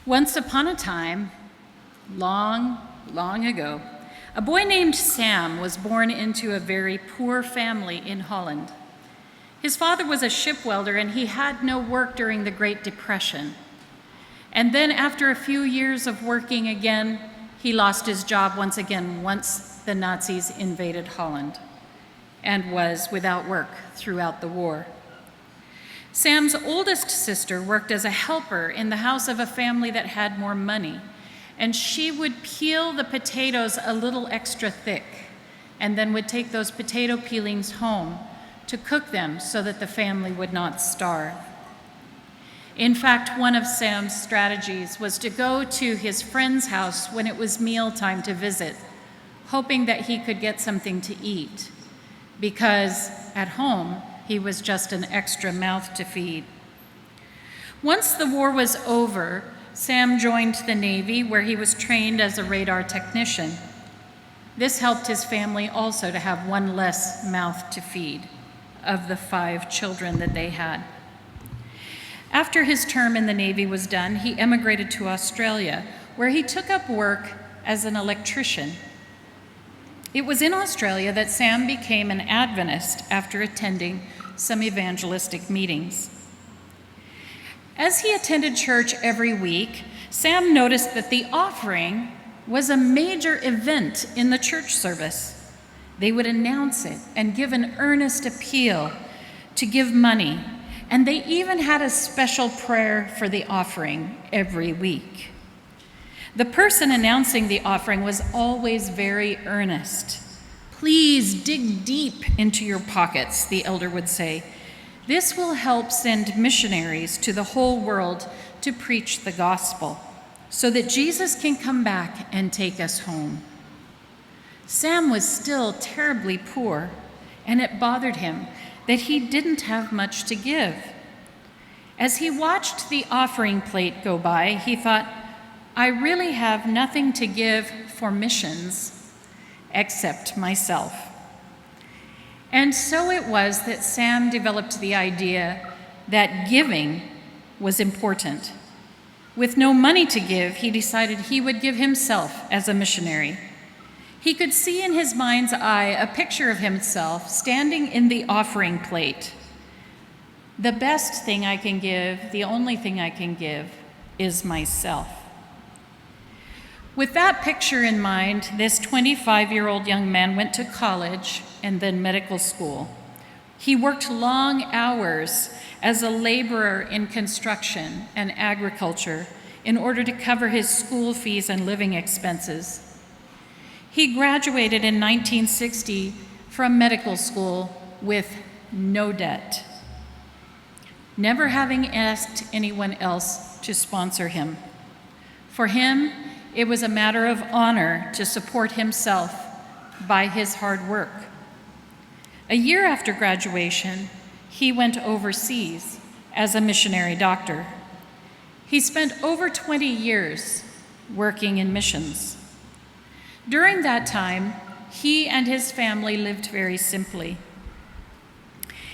Once upon a time, long, long ago, a boy named Sam was born into a very poor family in Holland. His father was a ship welder and he had no work during the Great Depression. And then after a few years of working again, he lost his job once again once the Nazis invaded Holland and was without work throughout the war. Sam's oldest sister worked as a helper in the house of a family that had more money, and she would peel the potatoes a little extra thick and then would take those potato peelings home to cook them so that the family would not starve. In fact, one of Sam's strategies was to go to his friend's house when it was mealtime to visit, hoping that he could get something to eat, because at home, he was just an extra mouth to feed. Once the war was over, Sam joined the Navy, where he was trained as a radar technician. This helped his family also to have one less mouth to feed of the 5 children that they had. After his term in the Navy was done, he emigrated to Australia, where he took up work as an electrician. It was in Australia that Sam became an Adventist after attending some evangelistic meetings. As he attended church every week, Sam noticed that the offering was a major event in the church service. They would announce it and give an earnest appeal to give money, and they even had a special prayer for the offering every week. The person announcing the offering was always very earnest. "Please dig deep into your pockets," the elder would say. "This will help send missionaries to the whole world to preach the gospel so that Jesus can come back and take us home." Sam was still terribly poor, and it bothered him that he didn't have much to give. As he watched the offering plate go by, he thought, "I really have nothing to give for missions except myself." And so it was that Sam developed the idea that giving was important. With no money to give, he decided he would give himself as a missionary. He could see in his mind's eye a picture of himself standing in the offering plate. "The best thing I can give, the only thing I can give, is myself." With that picture in mind, this 25-year-old young man went to college and then medical school. He worked long hours as a laborer in construction and agriculture in order to cover his school fees and living expenses. He graduated in 1960 from medical school with no debt, never having asked anyone else to sponsor him. For him, it was a matter of honor to support himself by his hard work. A year after graduation, he went overseas as a missionary doctor. He spent over 20 years working in missions. During that time, he and his family lived very simply.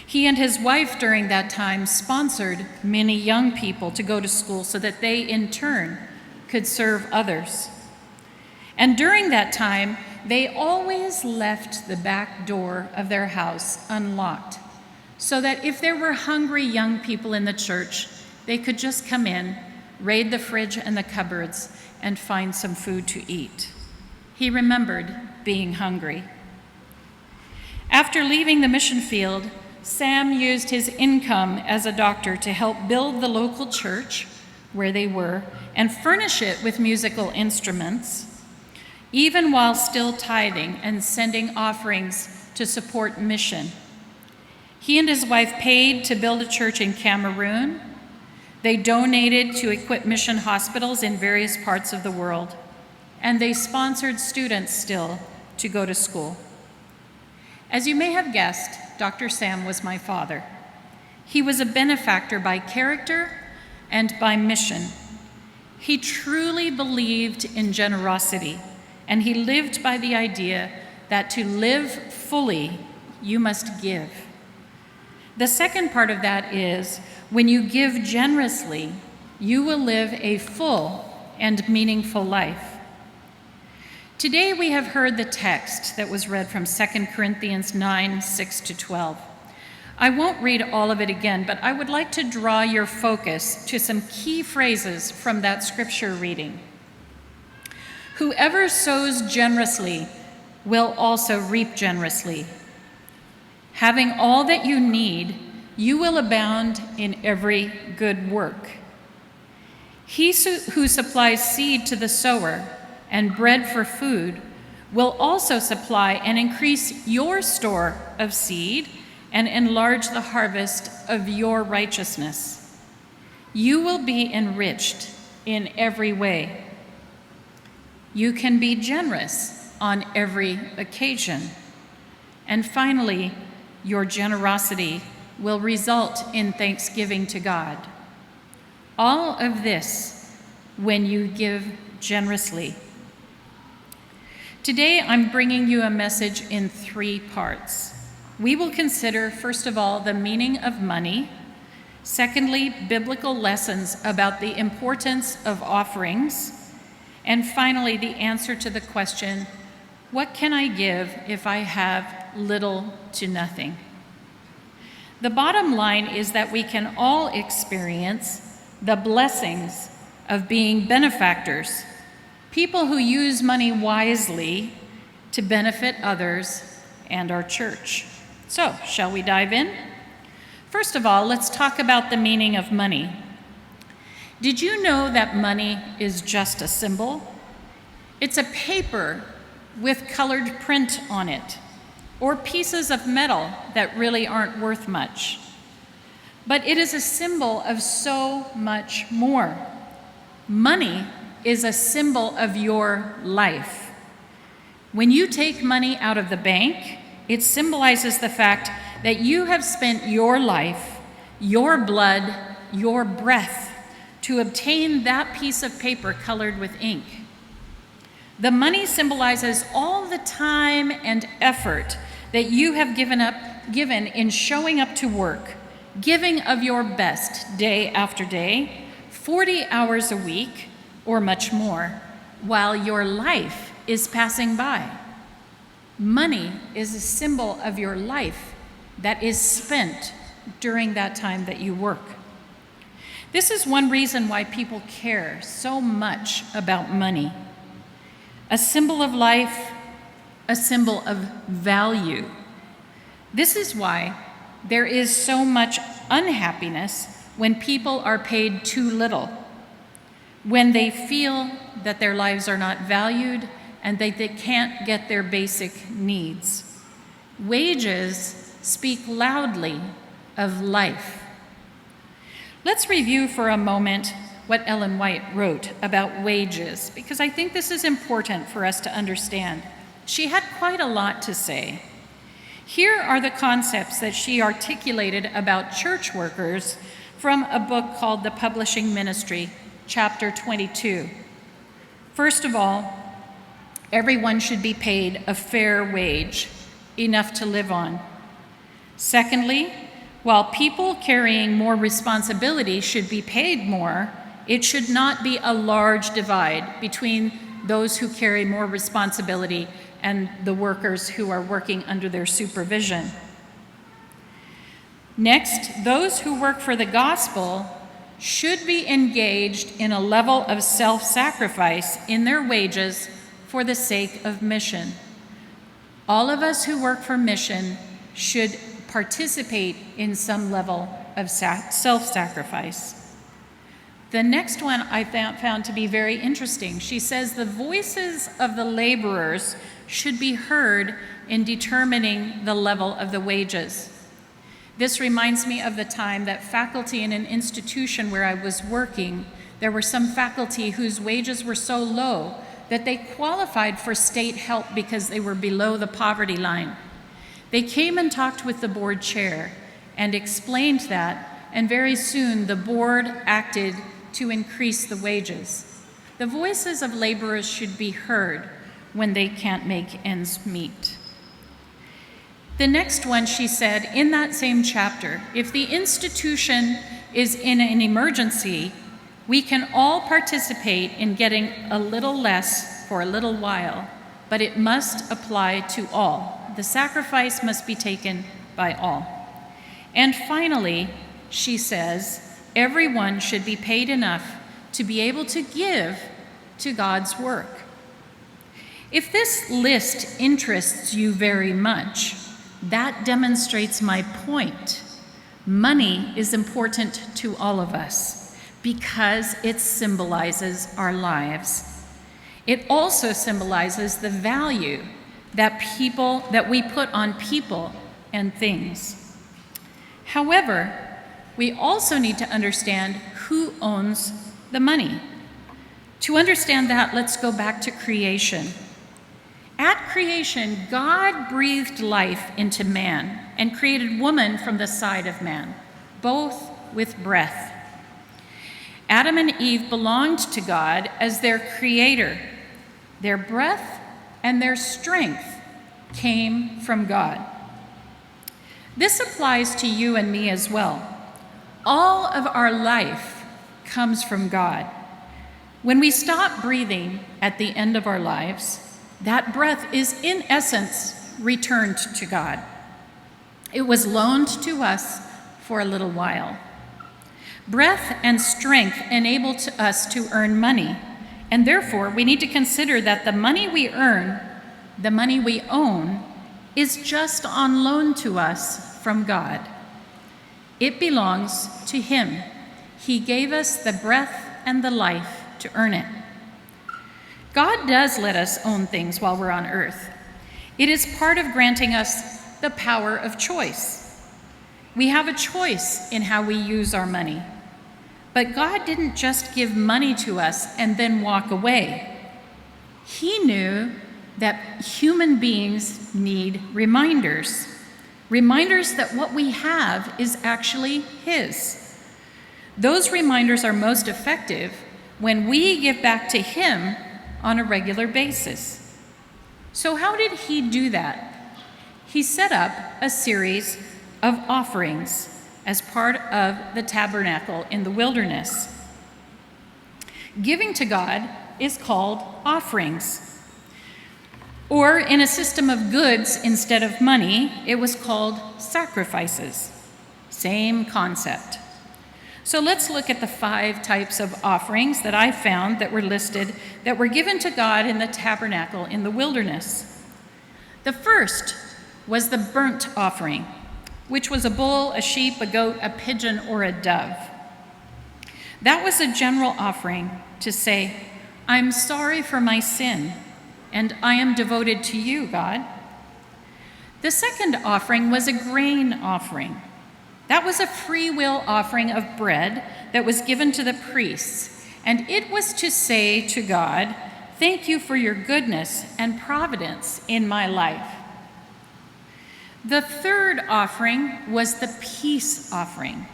He and his wife during that time sponsored many young people to go to school so that they in turn could serve others. And during that time, they always left the back door of their house unlocked so that if there were hungry young people in the church, they could just come in, raid the fridge and the cupboards, and find some food to eat. He remembered being hungry. After leaving the mission field, Sam used his income as a doctor to help build the local church where they were and furnish it with musical instruments, even while still tithing and sending offerings to support mission. He and his wife paid to build a church in Cameroon. They donated to equip mission hospitals in various parts of the world, and they sponsored students still to go to school. As you may have guessed, Dr. Sam was my father. He was a benefactor by character and by mission. He truly believed in generosity, and he lived by the idea that to live fully, you must give. The second part of that is, when you give generously, you will live a full and meaningful life. Today we have heard the text that was read from 2 Corinthians 9, 6-12. I won't read all of it again, but I would like to draw your focus to some key phrases from that scripture reading. Whoever sows generously will also reap generously. Having all that you need, you will abound in every good work. He who supplies seed to the sower and bread for food will also supply and increase your store of seed and enlarge the harvest of your righteousness. You will be enriched in every way. You can be generous on every occasion. And finally, your generosity will result in thanksgiving to God. All of this when you give generously. Today, I'm bringing you a message in 3 parts. We will consider, first of all, the meaning of money. Secondly, biblical lessons about the importance of offerings. And finally, the answer to the question, what can I give if I have little to nothing? The bottom line is that we can all experience the blessings of being benefactors, people who use money wisely to benefit others and our church. So, shall we dive in? First of all, let's talk about the meaning of money. Did you know that money is just a symbol? It's a paper with colored print on it, or pieces of metal that really aren't worth much. But it is a symbol of so much more. Money is a symbol of your life. When you take money out of the bank, it symbolizes the fact that you have spent your life, your blood, your breath to obtain that piece of paper colored with ink. The money symbolizes all the time and effort that you have given in showing up to work, giving of your best day after day, 40 hours a week, or much more, while your life is passing by. Money is a symbol of your life that is spent during that time that you work. This is one reason why people care so much about money. A symbol of life, a symbol of value. This is why there is so much unhappiness when people are paid too little, when they feel that their lives are not valued and that they can't get their basic needs. Wages speak loudly of life. Let's review for a moment what Ellen White wrote about wages, because I think this is important for us to understand. She had quite a lot to say. Here are the concepts that she articulated about church workers from a book called The Publishing Ministry, chapter 22. First of all, everyone should be paid a fair wage, enough to live on. Secondly, while people carrying more responsibility should be paid more, it should not be a large divide between those who carry more responsibility and the workers who are working under their supervision. Next, those who work for the gospel should be engaged in a level of self-sacrifice in their wages for the sake of mission. All of us who work for mission should participate in some level of self-sacrifice. The next one I found to be very interesting. She says the voices of the laborers should be heard in determining the level of the wages. This reminds me of the time that faculty in an institution where I was working, there were some faculty whose wages were so low that they qualified for state help because they were below the poverty line. They came and talked with the board chair and explained that, and very soon the board acted to increase the wages. The voices of laborers should be heard when they can't make ends meet. The next one, she said, in that same chapter, if the institution is in an emergency, We can all participate in getting a little less for a little while, but it must apply to all. The sacrifice must be taken by all. And finally, she says, everyone should be paid enough to be able to give to God's work. If this list interests you very much, that demonstrates my point. Money is important to all of us because it symbolizes our lives. It also symbolizes the value that we put on people and things. However, we also need to understand who owns the money. To understand that, let's go back to creation. At creation, God breathed life into man and created woman from the side of man, both with breath. Adam and Eve belonged to God as their creator. Their breath and their strength came from God. This applies to you and me as well. All of our life comes from God. When we stop breathing at the end of our lives, that breath is in essence returned to God. It was loaned to us for a little while. Breath and strength enable us to earn money, and therefore we need to consider that the money we earn, the money we own, is just on loan to us from God. It belongs to Him. He gave us the breath and the life to earn it. God does let us own things while we're on earth. It is part of granting us the power of choice. We have a choice in how we use our money. But God didn't just give money to us and then walk away. He knew that human beings need reminders. Reminders that what we have is actually His. Those reminders are most effective when we give back to Him on a regular basis. So how did He do that? He set up a series of offerings as part of the tabernacle in the wilderness. Giving to God is called offerings. Or in a system of goods instead of money, it was called sacrifices. Same concept. So let's look at the 5 types of offerings that I found that were listed that were given to God in the tabernacle in the wilderness. The first was the burnt offering, which was a bull, a sheep, a goat, a pigeon, or a dove. That was a general offering to say, I'm sorry for my sin, and I am devoted to you, God. The second offering was a grain offering. That was a free will offering of bread that was given to the priests, and it was to say to God, thank you for your goodness and providence in my life. The third offering was the peace offering.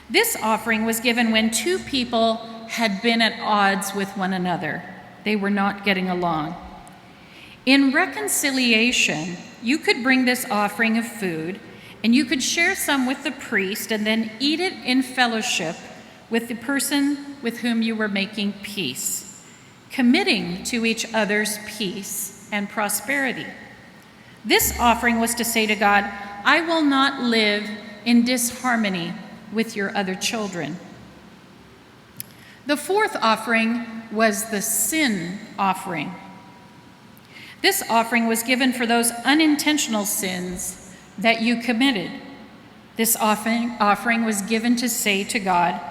This offering was given when 2 people had been at odds with one another. They were not getting along. In reconciliation, you could bring this offering of food, and you could share some with the priest and then eat it in fellowship with the person with whom you were making peace, committing to each other's peace and prosperity. This offering was to say to God, I will not live in disharmony with your other children. The fourth offering was the sin offering. This offering was given for those unintentional sins that you committed. This offering was given to say to God,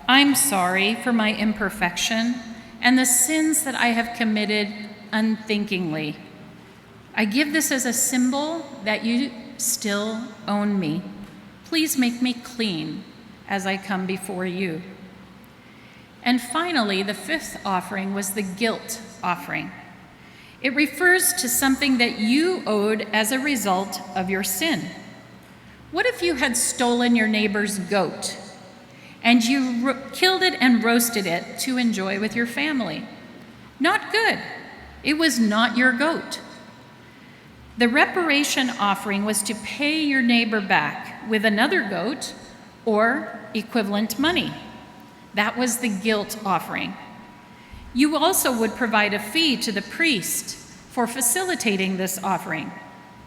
I'm sorry for my imperfection and the sins that I have committed unthinkingly. I give this as a symbol that you still own me. Please make me clean as I come before you. And finally, the fifth offering was the guilt offering. It refers to something that you owed as a result of your sin. What if you had stolen your neighbor's goat and you killed it and roasted it to enjoy with your family? Not good. It was not your goat. The reparation offering was to pay your neighbor back with another goat or equivalent money. That was the guilt offering. You also would provide a fee to the priest for facilitating this offering.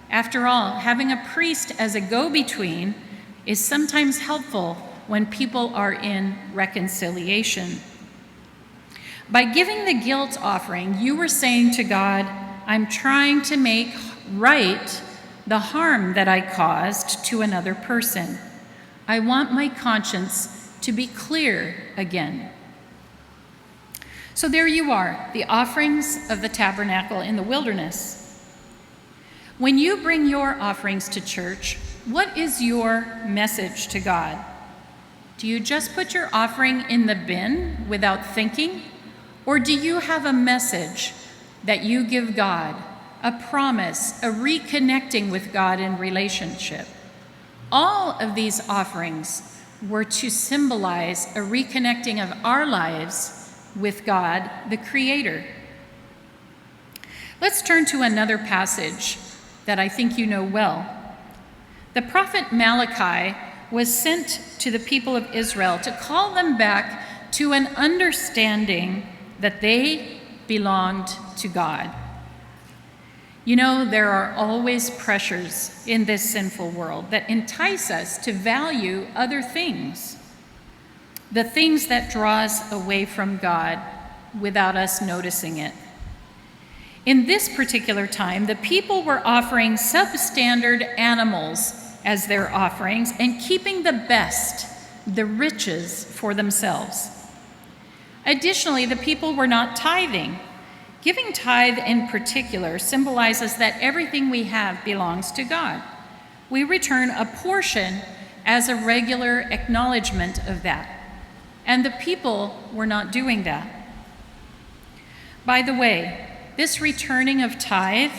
After all, having a priest as a go-between is sometimes helpful when people are in reconciliation. By giving the guilt offering, you were saying to God, I'm trying to make right the harm that I caused to another person. I want my conscience to be clear again. So there you are, the offerings of the tabernacle in the wilderness. When you bring your offerings to church, what is your message to God? Do you just put your offering in the bin without thinking? Or do you have a message that you give God, a promise, a reconnecting with God in relationship? All of these offerings were to symbolize a reconnecting of our lives with God, the Creator. Let's turn to another passage that I think you know well. The prophet Malachi was sent to the people of Israel to call them back to an understanding that they belonged to God. You know, there are always pressures in this sinful world that entice us to value other things, the things that draw us away from God without us noticing it. In this particular time, the people were offering substandard animals as their offerings and keeping the best, the riches, for themselves. Additionally, the people were not tithing. Giving tithe in particular symbolizes that everything we have belongs to God. We return a portion as a regular acknowledgement of that. And the people were not doing that. By the way, this returning of tithe,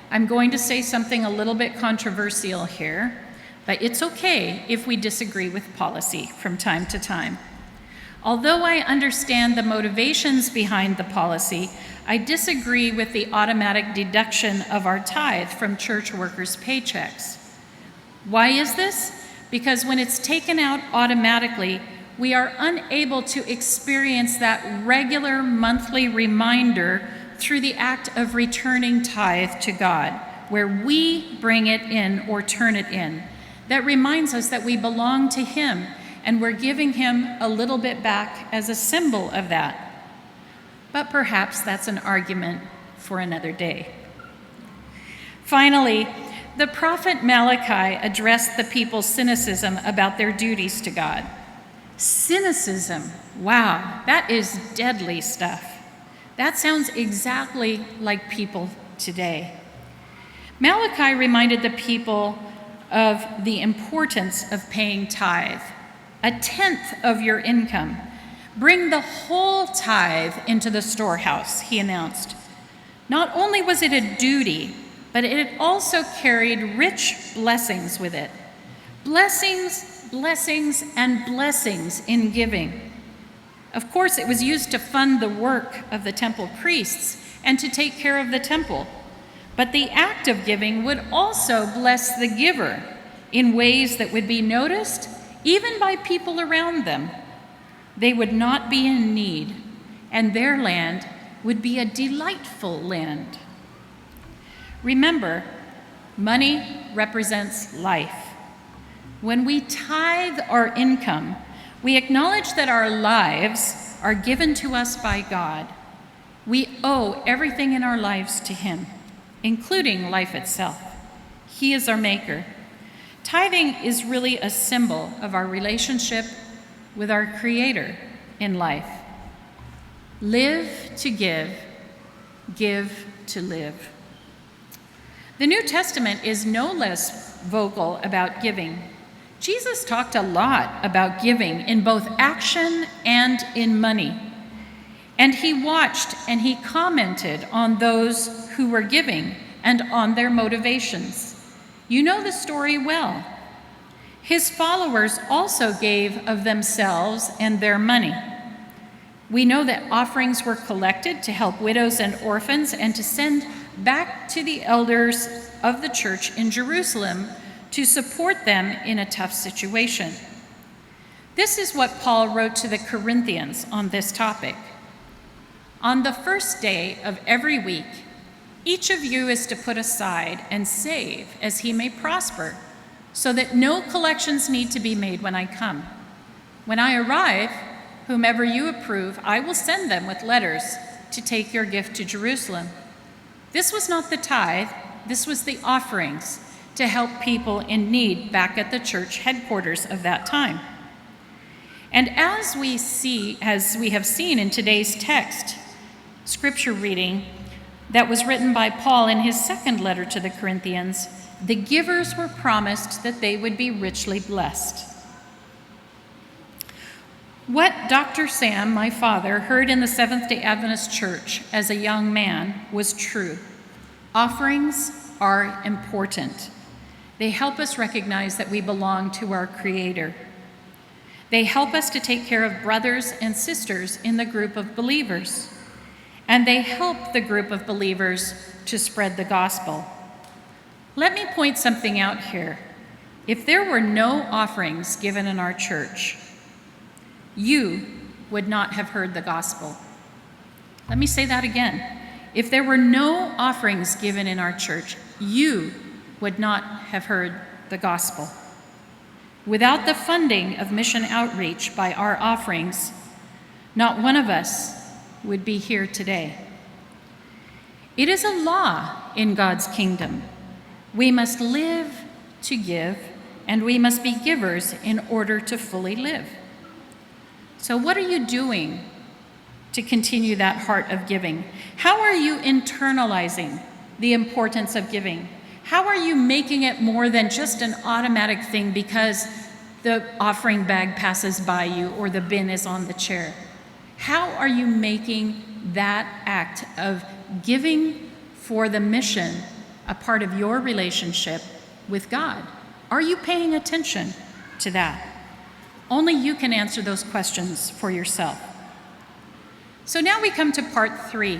I'm going to say something a little bit controversial here, but it's okay if we disagree with policy from time to time. Although I understand the motivations behind the policy, I disagree with the automatic deduction of our tithe from church workers' paychecks. Why is this? Because when it's taken out automatically, we are unable to experience that regular monthly reminder through the act of returning tithe to God, where we bring it in or turn it in. That reminds us that we belong to Him, and we're giving Him a little bit back as a symbol of that. But perhaps that's an argument for another day. Finally, the prophet Malachi addressed the people's cynicism about their duties to God. Cynicism, wow, that is deadly stuff. That sounds exactly like people today. Malachi reminded the people of the importance of paying tithe, 1/10 of your income. Bring the whole tithe into the storehouse, he announced. Not only was it a duty, but it also carried rich blessings with it. Blessings, blessings, and blessings in giving. Of course, it was used to fund the work of the temple priests and to take care of the temple. But the act of giving would also bless the giver in ways that would be noticed even by people around them. They would not be in need, and their land would be a delightful land. Remember, money represents life. When we tithe our income, we acknowledge that our lives are given to us by God. We owe everything in our lives to Him, including life itself. He is our maker. Tithing is really a symbol of our relationship with our Creator in life. Live to give, give to live. The New Testament is no less vocal about giving. Jesus talked a lot about giving in both action and in money. And He watched and He commented on those who were giving and on their motivations. You know the story well. His followers also gave of themselves and their money. We know that offerings were collected to help widows and orphans and to send back to the elders of the church in Jerusalem to support them in a tough situation. This is what Paul wrote to the Corinthians on this topic. On the first day of every week, each of you is to put aside and save as he may prosper, so that no collections need to be made when I come. When I arrive, whomever you approve, I will send them with letters to take your gift to Jerusalem. This was not the tithe, this was the offerings to help people in need back at the church headquarters of that time. And as we have seen in today's text, scripture reading that was written by Paul in his second letter to the Corinthians, the givers were promised that they would be richly blessed. What Dr. Sam, my father, heard in the Seventh-day Adventist Church as a young man was true. Offerings are important. They help us recognize that we belong to our Creator. They help us to take care of brothers and sisters in the group of believers. And they help the group of believers to spread the gospel. Let me point something out here. If there were no offerings given in our church, you would not have heard the gospel. Let me say that again. If there were no offerings given in our church, you would not have heard the gospel. Without the funding of mission outreach by our offerings, not one of us would be here today. It is a law in God's kingdom. We must live to give, and we must be givers in order to fully live. So what are you doing to continue that heart of giving? How are you internalizing the importance of giving? How are you making it more than just an automatic thing because the offering bag passes by you or the bin is on the chair? How are you making that act of giving for the mission a part of your relationship with God? Are you paying attention to that? Only you can answer those questions for yourself. So now we come to part 3.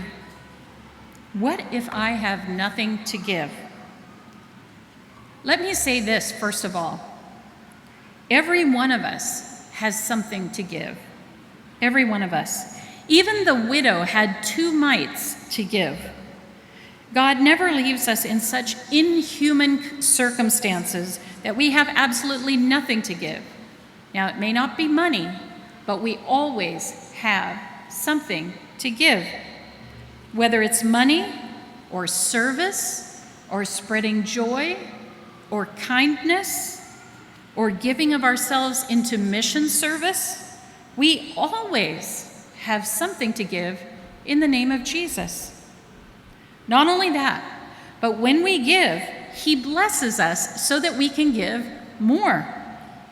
What if I have nothing to give? Let me say this first of all. Every one of us has something to give. Every one of us. Even the widow had 2 mites to give. God never leaves us in such inhuman circumstances that we have absolutely nothing to give. Now, it may not be money, but we always have something to give. Whether it's money or service or spreading joy or kindness or giving of ourselves into mission service, we always have something to give in the name of Jesus. Not only that, but when we give, he blesses us so that we can give more.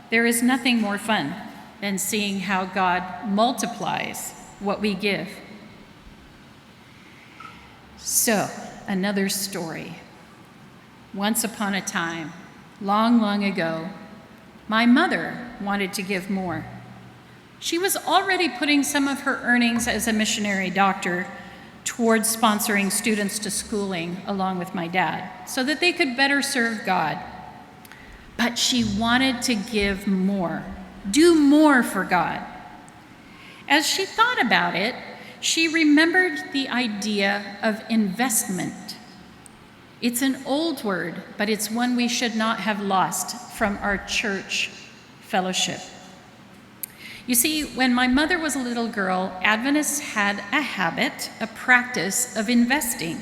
There is nothing more fun than seeing how God multiplies what we give. So, another story. Once upon a time, long, long ago, my mother wanted to give more. She was already putting some of her earnings as a missionary doctor towards sponsoring students to schooling along with my dad so that they could better serve God. But she wanted to give more, do more for God. As she thought about it, she remembered the idea of investment. It's an old word, but it's one we should not have lost from our church fellowship. You see, when my mother was a little girl, Adventists had a habit, a practice of investing.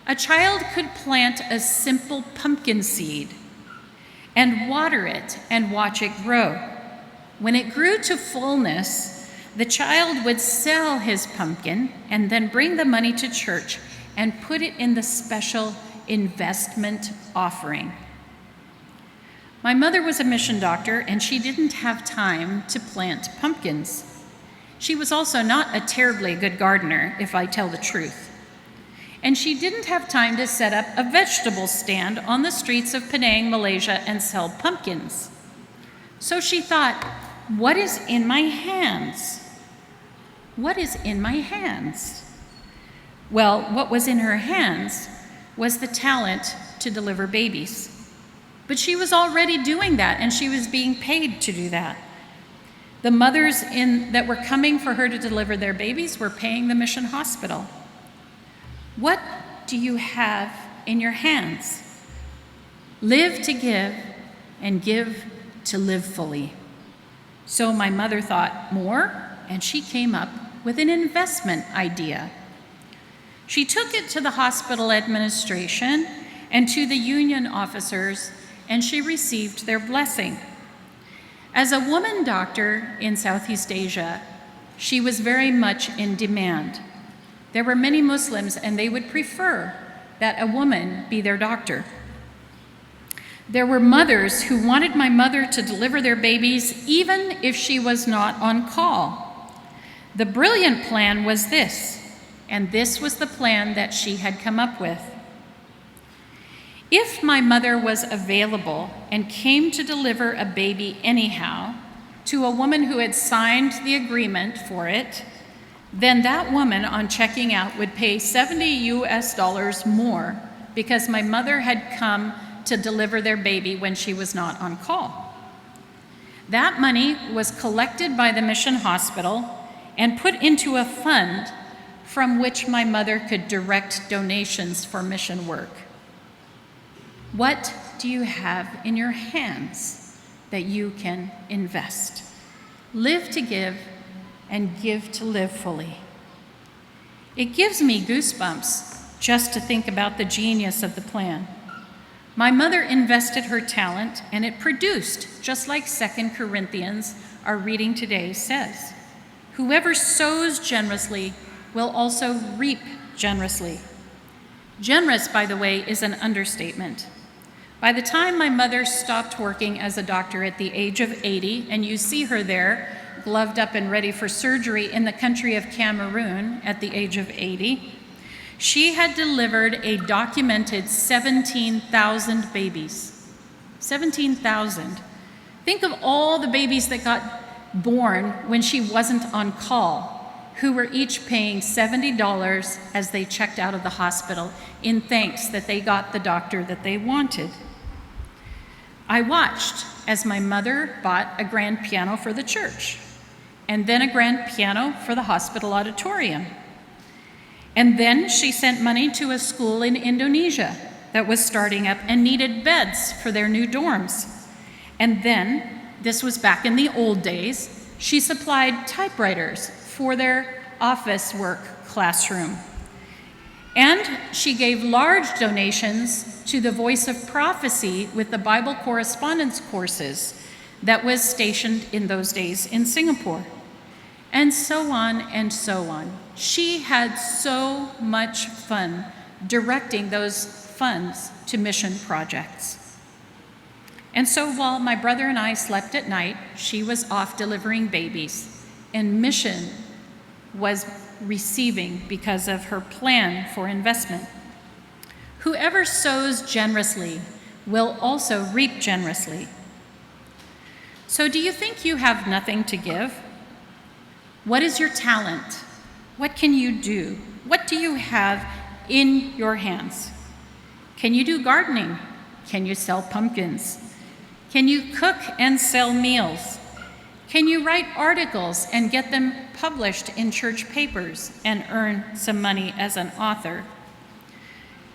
A child could plant a simple pumpkin seed and water it and watch it grow. When it grew to fullness, the child would sell his pumpkin and then bring the money to church and put it in the special investment offering. My mother was a mission doctor, and she didn't have time to plant pumpkins. She was also not a terribly good gardener, if I tell the truth. And she didn't have time to set up a vegetable stand on the streets of Penang, Malaysia, and sell pumpkins. So she thought, what is in my hands? What is in my hands? Well, what was in her hands was the talent to deliver babies. But she was already doing that, and she was being paid to do that. The mothers that were coming for her to deliver their babies were paying the mission hospital. What do you have in your hands? Live to give and give to live fully. So my mother thought more, and she came up with an investment idea. She took it to the hospital administration and to the union officers, and she received their blessing. As a woman doctor in Southeast Asia, she was very much in demand. There were many Muslims, and they would prefer that a woman be their doctor. There were mothers who wanted my mother to deliver their babies even if she was not on call. The brilliant plan was this, and this was the plan that she had come up with. If my mother was available and came to deliver a baby anyhow to a woman who had signed the agreement for it, then that woman on checking out would pay $70 more because my mother had come to deliver their baby when she was not on call. That money was collected by the mission hospital and put into a fund from which my mother could direct donations for mission work. What do you have in your hands that you can invest? Live to give and give to live fully. It gives me goosebumps just to think about the genius of the plan. My mother invested her talent, and it produced, just like 2 Corinthians, our reading today, says. Whoever sows generously will also reap generously. Generous, by the way, is an understatement. By the time my mother stopped working as a doctor at the age of 80, and you see her there, gloved up and ready for surgery in the country of Cameroon at the age of 80, she had delivered a documented 17,000 babies. 17,000. Think of all the babies that got born when she wasn't on call, who were each paying $70 as they checked out of the hospital in thanks that they got the doctor that they wanted. I watched as my mother bought a grand piano for the church, and then a grand piano for the hospital auditorium. And then she sent money to a school in Indonesia that was starting up and needed beds for their new dorms. And then, this was back in the old days, she supplied typewriters for their office work classroom. And she gave large donations to the Voice of Prophecy with the Bible correspondence courses that was stationed in those days in Singapore. And so on and so on. She had so much fun directing those funds to mission projects. And so while my brother and I slept at night, she was off delivering babies, and mission was receiving because of her plan for investment. Whoever sows generously will also reap generously. So do you think you have nothing to give? What is your talent? What can you do? What do you have in your hands? Can you do gardening? Can you sell pumpkins? Can you cook and sell meals? Can you write articles and get them published in church papers and earn some money as an author?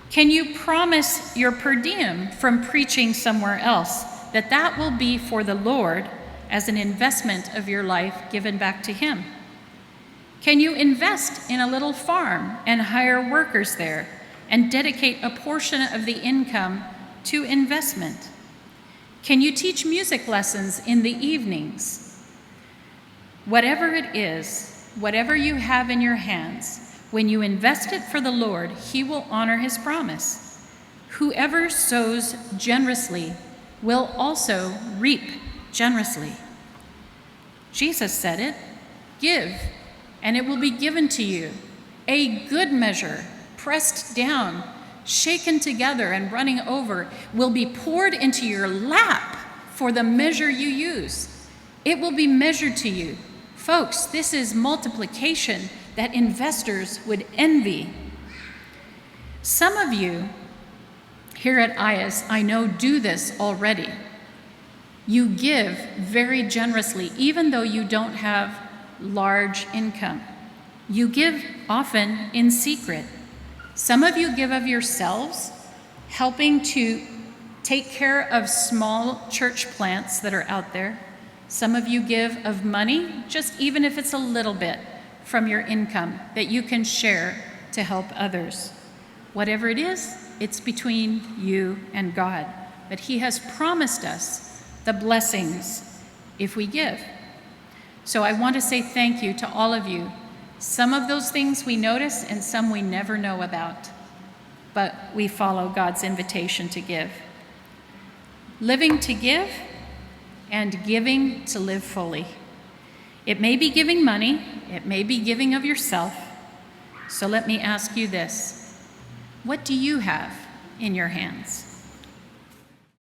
Can you promise your per diem from preaching somewhere else that will be for the Lord as an investment of your life given back to Him? Can you invest in a little farm and hire workers there and dedicate a portion of the income to investment? Can you teach music lessons in the evenings? Whatever it is, whatever you have in your hands, when you invest it for the Lord, He will honor His promise. Whoever sows generously will also reap generously. Jesus said it, give, and it will be given to you. A good measure, pressed down, shaken together, and running over, will be poured into your lap for the measure you use. It will be measured to you. Folks, this is multiplication that investors would envy. Some of you here at AIIAS, I know, do this already. You give very generously, even though you don't have large income. You give often in secret. Some of you give of yourselves, helping to take care of small church plants that are out there. Some of you give of money, just even if it's a little bit from your income that you can share to help others. Whatever it is, it's between you and God. But He has promised us the blessings if we give. So I want to say thank you to all of you. Some of those things we notice and some we never know about, but we follow God's invitation to give. Living to give and giving to live fully. It may be giving money, it may be giving of yourself. So let me ask you this: what do you have in your hands?